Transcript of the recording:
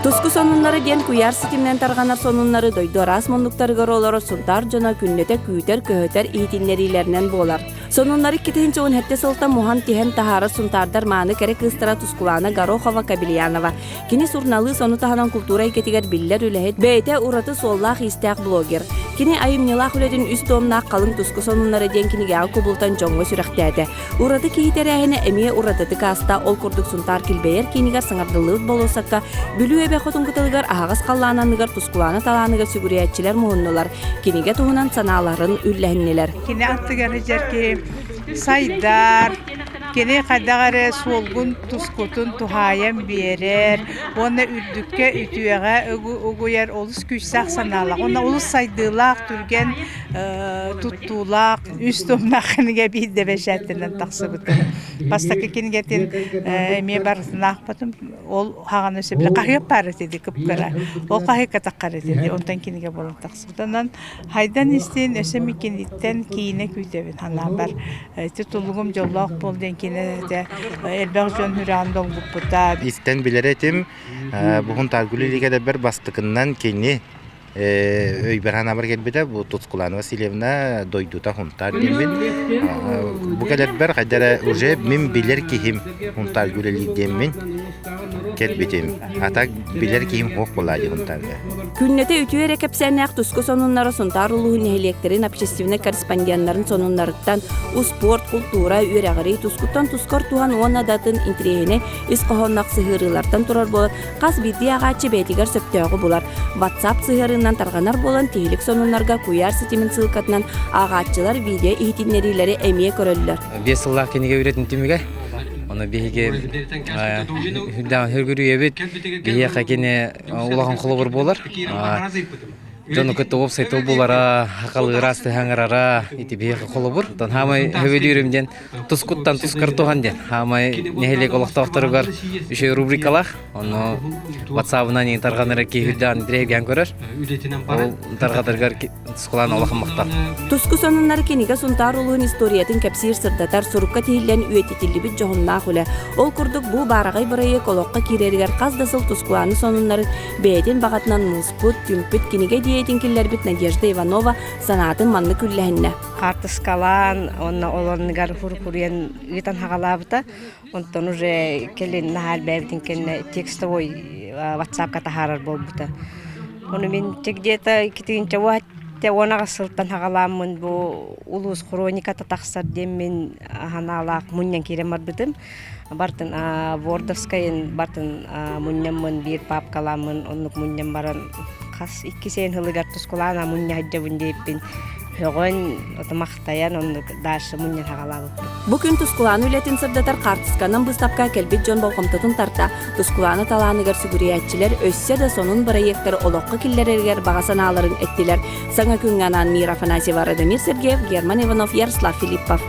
Туску сонуннары ден куяр ситимнен тарганар сонуннары дойдорас мондуктарыгар олоро сунтар жона күннете күйтер көһөтер иитиннерилеринен болар. Сонуннары китинче он хетте сылта мухан тиһен тахары сунтардар мааны кере кыстыра Тускулана Горохова Кабельянова. Кини сурналы сону таханан культура икетигер биллер үлэхет бейте ураты соллах истяк блогер. Кини айымнылах үлетін үс домнақ қалың туску сонуннары ден киниге алкубултан жоңго сүрәхтәді. Ураты кейтерәхіне әмие урататы каста ол курдук сунтар килбейер кинигер сыңардылыгыт болусакка бүлүү эбе хотун кытылыгар ағас қаллананыгар Тускуланы таланыгар сүгүриятчилер муһуннулар. Киниге туһунан санааларын үлләһиннелер. Кини аттыганы жерки сайдар, кини кадагары солгун тускутун тухайам берер, оны үрдүккө ütüэге угуяр олус күчсак санаалак, оны олус сайдылак түрген туттуулак, үс томнакыныга бийде бешәттенен таксыбыты. Бастакы кинигетин эме барсынак потом ол хаган өсө биле кахып бары деди кыпкара. Ол кахып катаккары деди, онтан киниге болон таксыбытынан хайдан истен өсө микендиттен кийине күйтөбүн хана бар. Тутулугум жоллок болден кине де элбек жон хүран долгуппута. Истен билеретим бугун таргулилиге де бер бастыкыннан кени өйберхана бар келбеде бу Тускулана Васильевна дойдута хунтар демин. Бу келет бер кадара уже мен билер кихим хунтар гүлели демин келбетим. Ата билер кихим хок болади хунтарга. Күннете ütüere кепсеннәк туску сонуннары сунтар улуһун эһилектерин общественный корреспонденттарын сонуннарыттан спорт, культура, үрәгәри тускуттан тускар туган уонна датын интригене ис кохоннак сыгырылардан турар болар. Кас бидди агачы бетигер сөптөгө булар. WhatsApp сыгырынан тарганар болан тийлик сонуннарга куяр ситимин сылкатынан агачылар видео ихтиннерилери эмие көрөллөр. 5 жылга кенеге үйрөтүн тимиге. Оны биһиге хүлдән хөргүрүебит бие хакене улаган кылыбыр болар. Жону көтө веб-сайт болара, хакалы расты хаңарара, ити бие кылыбыр. Тан хамай хөбөдүрүмден тускуттан тускартуган ден. Хамай нехелек олактактарыгар үшө рубрикалар. Оны WhatsApp-нан ин тарганара кехүлдән диреген көрөр. Ол таргадаргар Тускуланы олахмактар. Туску сонуннары кениге сунтар улуун историятын кепсир сырдатар сурукка тииллен үетитилибит жогунна хуле. Ол курдук бу барагай бырайы колокка кирергер каздасыл Тускуланы сонуннары бейтин багатынан муспут, түмпүт кениге диетин киллербит Надежда Иванова санатын манны күлләһинне. Картыскалан, онна олонныгар хуркурен витан хагалабыта, онтон уже келин нахал бәбитин кенне текстовой WhatsApp-ка тахарар болбута. Оны мен тек где-то китигинче уат те онага сылтан хагаламын бу улус хрониката тахсар деммен ханалак муннян киремар битим. Бартын Вордовскайын бартын муннямын бир папкаламын, оннук мунням баран кас 2 сен хылыгар Тускулана муння хаджабын деппин. Хөгөн отмактаян оннук даш муннян хагалабы. Бүгүн Тускуланы үлетин сырдатар картысканан быстапка келбит жон болкомтотун тарта. Тускуланы талааныгар сүгүриятчилер өссө да сонун проекттер олокко киллерергер багасаналарын эттилер. Саңа күнганан Мира Афанасьева, Радомир Сергеев, Герман Иванов, Ярослав Филиппов.